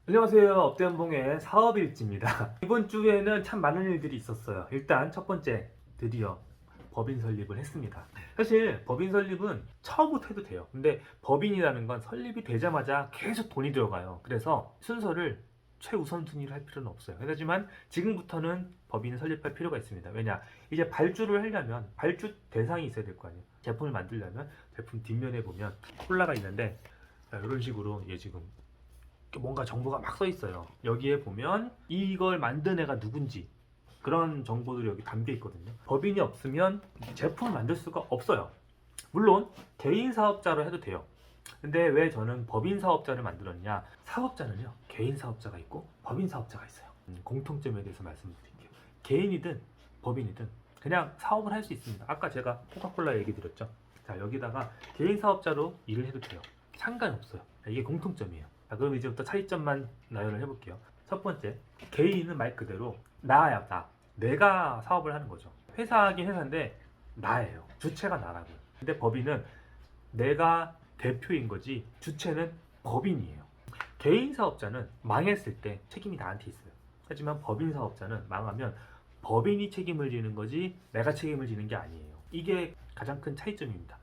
안녕하세요. 업대연봉의 사업일지입니다. 이번 주에는 참 많은 일들이 있었어요. 일단 첫 번째, 드디어 법인 설립을 했습니다. 사실 법인 설립은 처음부터 해도 돼요. 근데 법인이라는 건 설립이 되자마자 계속 돈이 들어가요. 그래서 순서를 최우선순위로 할 필요는 없어요. 하지만 지금부터는 법인을 설립할 필요가 있습니다. 왜냐? 이제 발주를 하려면 발주 대상이 있어야 될 거 아니에요. 제품을 만들려면 제품 뒷면에 보면 콜라가 있는데, 자, 이런 식으로 얘 지금 뭔가 정보가 막 써 있어요. 여기에 보면 이걸 만든 애가 누군지 그런 정보들이 여기 담겨 있거든요. 법인이 없으면 제품을 만들 수가 없어요. 물론 개인 사업자로 해도 돼요. 근데 왜 저는 법인 사업자를 만들었냐? 사업자는요, 개인 사업자가 있고 법인 사업자가 있어요. 공통점에 대해서 말씀드릴게요. 개인이든 법인이든 그냥 사업을 할 수 있습니다. 아까 제가 코카콜라 얘기 드렸죠. 자, 여기다가 개인 사업자로 일을 해도 돼요. 상관없어요. 이게 공통점이에요. 자, 그럼 이제부터 차이점만 나열을 해볼게요. 첫 번째, 개인은 말 그대로 나야, 나. 내가 사업을 하는 거죠. 회사긴 회사인데 나예요. 주체가 나라고요. 근데 법인은 내가 대표인 거지 주체는 법인이에요. 개인 사업자는 망했을 때 책임이 나한테 있어요. 하지만 법인 사업자는 망하면 법인이 책임을 지는 거지 내가 책임을 지는 게 아니에요. 이게 가장 큰 차이점입니다.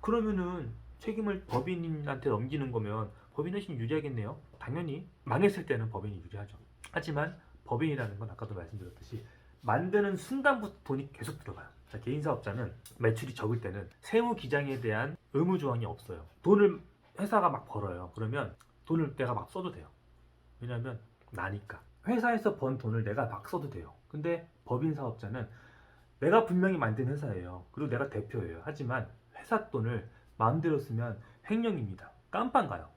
그러면은 책임을 법인한테 넘기는 거면 법인이 훨씬 유리하겠네요. 당연히 망했을 때는 법인이 유리하죠. 하지만 법인이라는 건 아까도 말씀드렸듯이 만드는 순간부터 돈이 계속 들어가요. 자, 개인 사업자는 매출이 적을 때는 세무 기장에 대한 의무 조항이 없어요. 돈을 회사가 막 벌어요. 그러면 돈을 내가 막 써도 돼요. 왜냐하면 나니까. 회사에서 번 돈을 내가 막 써도 돼요. 근데 법인 사업자는 내가 분명히 만든 회사예요. 그리고 내가 대표예요. 하지만 회사 돈을 마음대로 쓰면 횡령입니다. 깜빵 가요.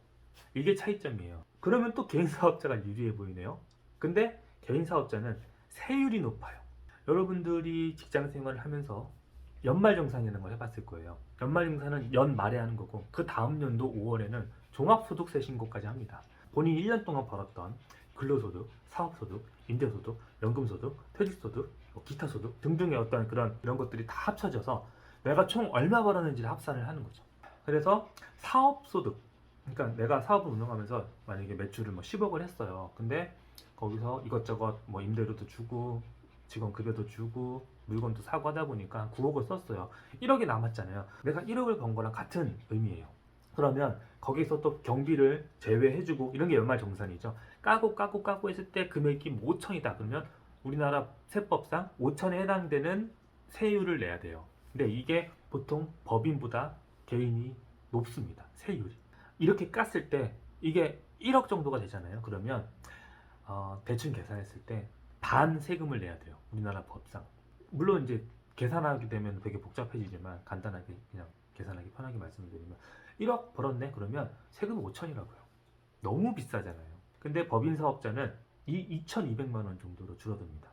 이게 차이점이에요. 그러면 또 개인 사업자가 유리해 보이네요. 근데 개인 사업자는 세율이 높아요. 여러분들이 직장 생활을 하면서 연말정산이라는 걸 해봤을 거예요. 연말정산은 연말에 하는 거고 그 다음 연도 5월에는 종합소득세 신고까지 합니다. 본인이 1년 동안 벌었던 근로소득, 사업소득, 임대소득, 연금소득, 퇴직소득, 기타소득 등등의 어떤 그런 이런 것들이 다 합쳐져서 내가 총 얼마 벌었는지를 합산을 하는 거죠. 그래서 사업소득, 그러니까 내가 사업을 운영하면서 만약에 매출을 뭐 10억을 했어요. 근데 거기서 이것저것 뭐 임대료도 주고 직원 급여도 주고 물건도 사고 하다 보니까 9억을 썼어요. 1억이 남았잖아요. 내가 1억을 번 거랑 같은 의미예요. 그러면 거기서 또 경비를 제외해주고 이런 게 연말정산이죠. 까고 했을 때 금액이 5천이다. 그러면 우리나라 세법상 5천에 해당되는 세율을 내야 돼요. 근데 이게 보통 법인보다 개인이 높습니다. 세율이. 이렇게 깠을 때 이게 1억 정도가 되잖아요. 그러면 대충 계산했을 때 반 세금을 내야 돼요. 우리나라 법상. 물론 이제 계산하게 되면 되게 복잡해지지만 간단하게 그냥 계산하기 편하게 말씀드리면 1억 벌었네 그러면 세금 5천이라고요. 너무 비싸잖아요. 근데 법인 사업자는 이 2,200만 원 정도로 줄어듭니다.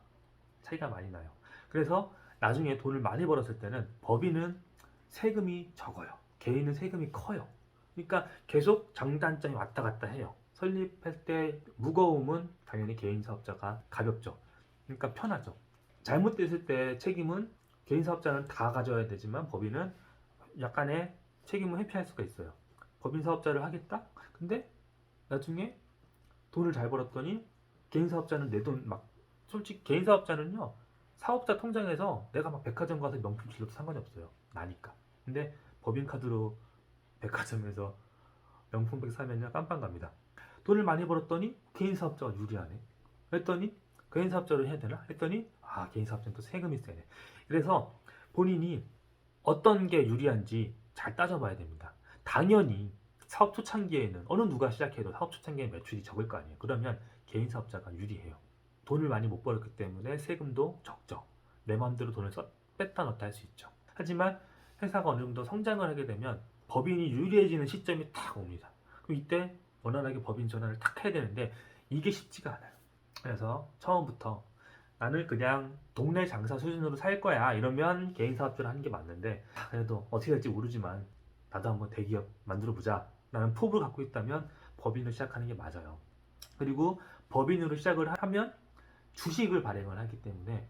차이가 많이 나요. 그래서 나중에 돈을 많이 벌었을 때는 법인은 세금이 적어요. 개인은 세금이 커요. 그러니까 계속 장단점이 왔다 갔다 해요. 설립할 때 무거움은 당연히 개인 사업자가 가볍죠. 그러니까 편하죠. 잘못됐을 때 책임은 개인 사업자는 다 가져야 되지만 법인은 약간의 책임을 회피할 수가 있어요. 법인 사업자를 하겠다? 근데 나중에 돈을 잘 벌었더니 개인 사업자는 내 돈 막 솔직히 개인 사업자는요 사업자 통장에서 내가 막 백화점 가서 명품 질러도 상관이 없어요. 나니까. 근데 법인 카드로 백화점에서 명품백 사면요 깜빵 갑니다. 돈을 많이 벌었더니 개인 사업자가 유리하네. 그랬더니 개인 사업자로 해야 되나? 했더니 개인 사업자는 또 세금이 세네. 그래서 본인이 어떤 게 유리한지 잘 따져봐야 됩니다. 당연히 사업 초창기에는 어느 누가 시작해도 사업 초창기에 매출이 적을 거 아니에요. 그러면 개인 사업자가 유리해요. 돈을 많이 못 벌었기 때문에 세금도 적죠. 내 마음대로 돈을 뺐다 넣었다 할 수 있죠. 하지만 회사가 어느 정도 성장을 하게 되면 법인이 유리해지는 시점이 딱 옵니다. 그럼 이때 원활하게 법인 전환을 딱 해야 되는데 이게 쉽지가 않아요. 그래서 처음부터 나는 그냥 동네 장사 수준으로 살 거야 이러면 개인 사업자를 하는 게 맞는데 그래도 어떻게 될지 모르지만 나도 한번 대기업 만들어 보자 라는 포부를 갖고 있다면 법인을 시작하는 게 맞아요. 그리고 법인으로 시작을 하면 주식을 발행을 하기 때문에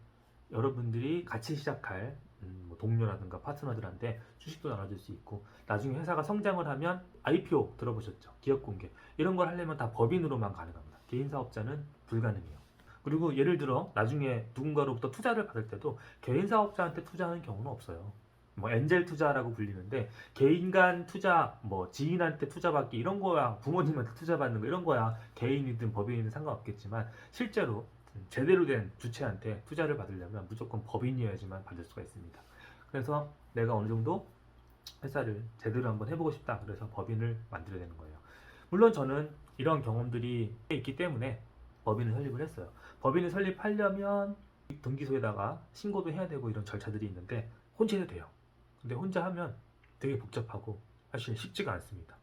여러분들이 같이 시작할 뭐 동료라든가 파트너들한테 주식도 나눠줄 수 있고, 나중에 회사가 성장을 하면 IPO 들어보셨죠? 기업 공개 이런 걸 하려면 다 법인으로만 가능합니다. 개인 사업자는 불가능해요. 그리고 예를 들어 나중에 누군가로부터 투자를 받을 때도 개인 사업자한테 투자하는 경우는 없어요. 뭐 엔젤 투자라고 불리는데, 개인 간 투자, 뭐 지인한테 투자받기 이런 거야, 부모님한테 투자받는 거 이런 거야 개인이든 법인이든 상관없겠지만, 실제로 제대로 된 주체한테 투자를 받으려면 무조건 법인이어야지만 받을 수가 있습니다. 그래서 내가 어느 정도 회사를 제대로 한번 해보고 싶다, 그래서 법인을 만들어야 되는 거예요. 물론 저는 이런 경험들이 있기 때문에 법인을 설립을 했어요. 법인을 설립하려면 등기소에다가 신고도 해야 되고 이런 절차들이 있는데 혼자 해도 돼요. 근데 혼자 하면 되게 복잡하고 사실 쉽지가 않습니다.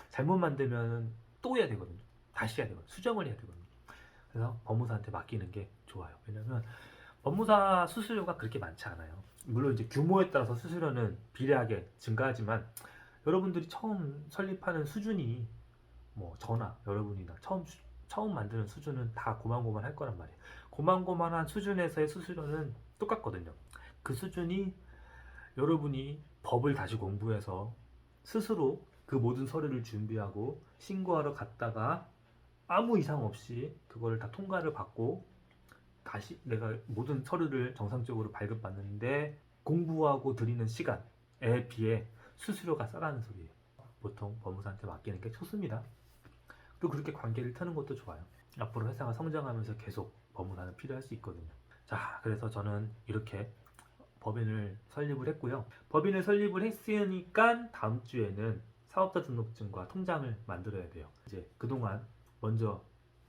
잘못 만들면 또 해야 되거든요. 다시 해야 되거든요. 수정을 해야 되거든요. 그래서 법무사한테 맡기는 게 좋아요. 왜냐면 법무사 수수료가 그렇게 많지 않아요. 물론 이제 규모에 따라서 수수료는 비례하게 증가하지만, 여러분들이 처음 설립하는 수준이 뭐 저나 여러분이나 처음 만드는 수준은 다 고만고만할 거란 말이에요. 고만고만한 수준에서의 수수료는 똑같거든요. 그 수준이 여러분이 법을 다시 공부해서 스스로 그 모든 서류를 준비하고 신고하러 갔다가 아무 이상 없이 그거를 다 통과를 받고 다시 내가 모든 서류를 정상적으로 발급받는데 공부하고 들이는 시간에 비해 수수료가 싸다는 소리예요. 보통 법무사한테 맡기는 게 좋습니다. 또 그렇게 관계를 트는 것도 좋아요. 앞으로 회사가 성장하면서 계속 법무사는 필요할 수 있거든요. 자, 그래서 저는 이렇게 법인을 설립을 했고요. 법인을 설립을 했으니까 다음 주에는 사업자 등록증과 통장을 만들어야 돼요. 이제 그동안 먼저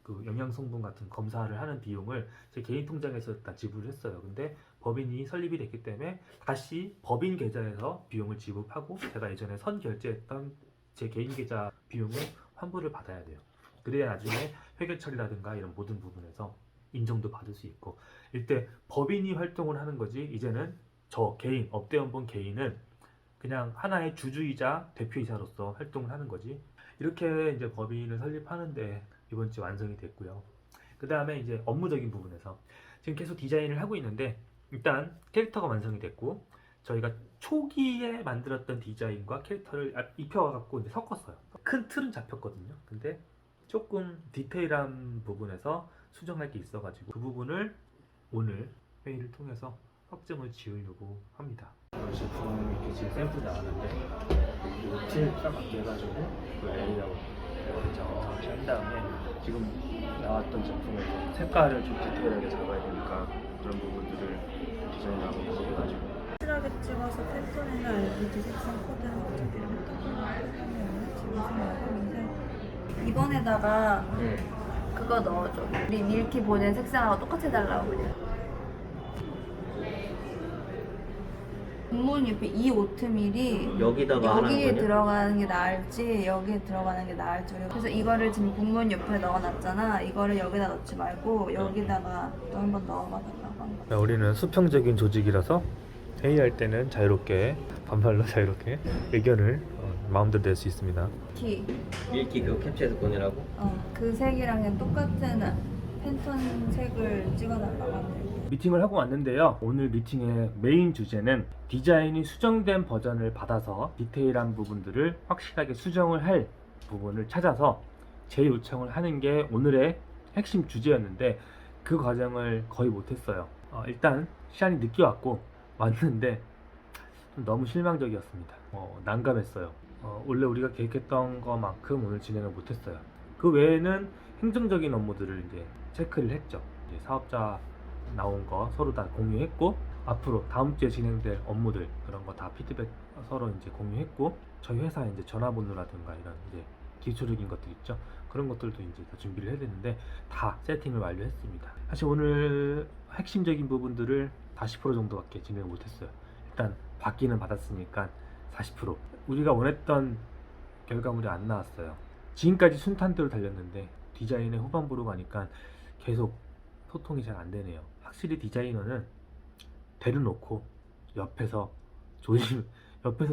그 영양성분 같은 검사를 하는 비용을 제 개인 통장에서 일단 지불을 했어요. 근데 법인이 설립이 됐기 때문에 다시 법인 계좌에서 비용을 지급하고, 제가 예전에 선 결제했던 제 개인 계좌 비용을 환불을 받아야 돼요. 그래야 나중에 회계 처리라든가 이런 모든 부분에서 인정도 받을 수 있고, 이때 법인이 활동을 하는 거지, 이제는 저 개인, 업대연봉 개인은 그냥 하나의 주주이자 대표이사로서 활동을 하는 거지. 이렇게 이제 법인을 설립하는데 이번 주 완성이 됐고요. 그 다음에 이제 업무적인 부분에서 지금 계속 디자인을 하고 있는데, 일단 캐릭터가 완성이 됐고, 저희가 초기에 만들었던 디자인과 캐릭터를 입혀갖고 이제 섞었어요. 큰 틀은 잡혔거든요. 근데 조금 디테일한 부분에서 수정할 게 있어가지고 그 부분을 오늘 회의를 통해서 확정을 지으려고 합니다. 제품 이렇게 지금 샘플 나왔는데, 이거 틸딱 맞게 해가지고 그 레이아웃 정확하게 한 다음에 지금 나왔던 제품에서 색깔을 좀 디테일하게 잡아야 되니까 그런 부분들을 디자인하고 해가지고 확실하게 찍어서 펜톤이나 LED 색상 코드 저기를 했던 지금 생각하는데, 이번에다가 그거 넣어줘. 우리 밀키 보낸 색상하고 똑같이 해달라고 그래. 문문 옆에 이 오트밀이 여기다가 여기에 하는 거냐? 들어가는 게 나을지 여기에 들어가는 게 나을지. 그래서 이거를 지금 국문 옆에 넣어놨잖아. 이거를 여기다 넣지 말고 여기다가 또 한번 넣어봐 달라고 한 거. 우리는 수평적인 조직이라서 회의할 때는 자유롭게, 반말로 자유롭게 의견을 마음대로 낼 수 있습니다. 밀키 그거 캡처해서 보내라고? 그 색이랑 그냥 똑같은 팬톤 색을 찍어달라고 하는데. 미팅을 하고 왔는데요. 오늘 미팅의 메인 주제는 디자인이 수정된 버전을 받아서 디테일한 부분들을 확실하게 수정을 할 부분을 찾아서 재요청을 하는 게 오늘의 핵심 주제였는데, 그 과정을 거의 못했어요. 일단 시간이 늦게 왔는데 좀 너무 실망적이었습니다. 난감했어요. 원래 우리가 계획했던 것만큼 오늘 진행을 못했어요. 그 외에는 행정적인 업무들을 이제 체크를 했죠. 이제 사업자 나온 거 서로 다 공유했고, 앞으로 다음 주에 진행될 업무들 그런 거 다 피드백 서로 이제 공유했고, 저희 회사에 이제 전화번호라든가 이런 이제 기초적인 것들 있죠. 그런 것들도 이제 다 준비를 해야 되는데 다 세팅을 완료했습니다. 사실 오늘 핵심적인 부분들을 40% 정도밖에 진행을 못했어요. 일단 받기는 받았으니까 40% 우리가 원했던 결과물이 안 나왔어요. 지금까지 순탄대로 달렸는데 디자인의 후반부로 가니까 계속 소통이 잘 안 되네요. 확실히 디자이너는 대놓고 옆에서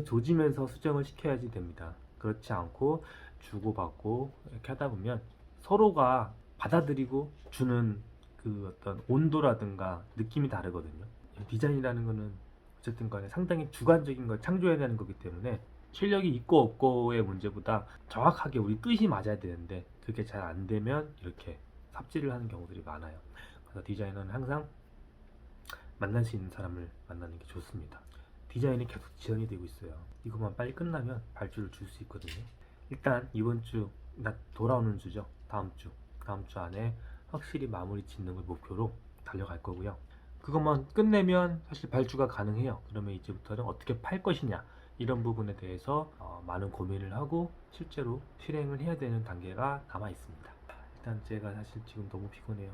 조지면서 수정을 시켜야지 됩니다. 그렇지 않고 주고받고 이렇게 하다 보면 서로가 받아들이고 주는 그 어떤 온도라든가 느낌이 다르거든요. 디자인이라는 거는 어쨌든 간에 상당히 주관적인 걸 창조해야 되는 거기 때문에 실력이 있고 없고의 문제보다 정확하게 우리 뜻이 맞아야 되는데 그게 잘 안 되면 이렇게 삽질을 하는 경우들이 많아요. 그래서 디자이너는 항상 만날 수 있는 사람을 만나는 게 좋습니다. 디자인이 계속 지연이 되고 있어요. 이것만 빨리 끝나면 발주를 줄 수 있거든요. 일단 이번 주, 돌아오는 주죠. 다음 주 안에 확실히 마무리 짓는 걸 목표로 달려갈 거고요. 그것만 끝내면 사실 발주가 가능해요. 그러면 이제부터는 어떻게 팔 것이냐 이런 부분에 대해서 많은 고민을 하고 실제로 실행을 해야 되는 단계가 남아 있습니다. 일단 제가 사실 지금 너무 피곤해요.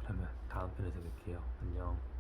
그러면 다음 편에서 뵐게요. 안녕.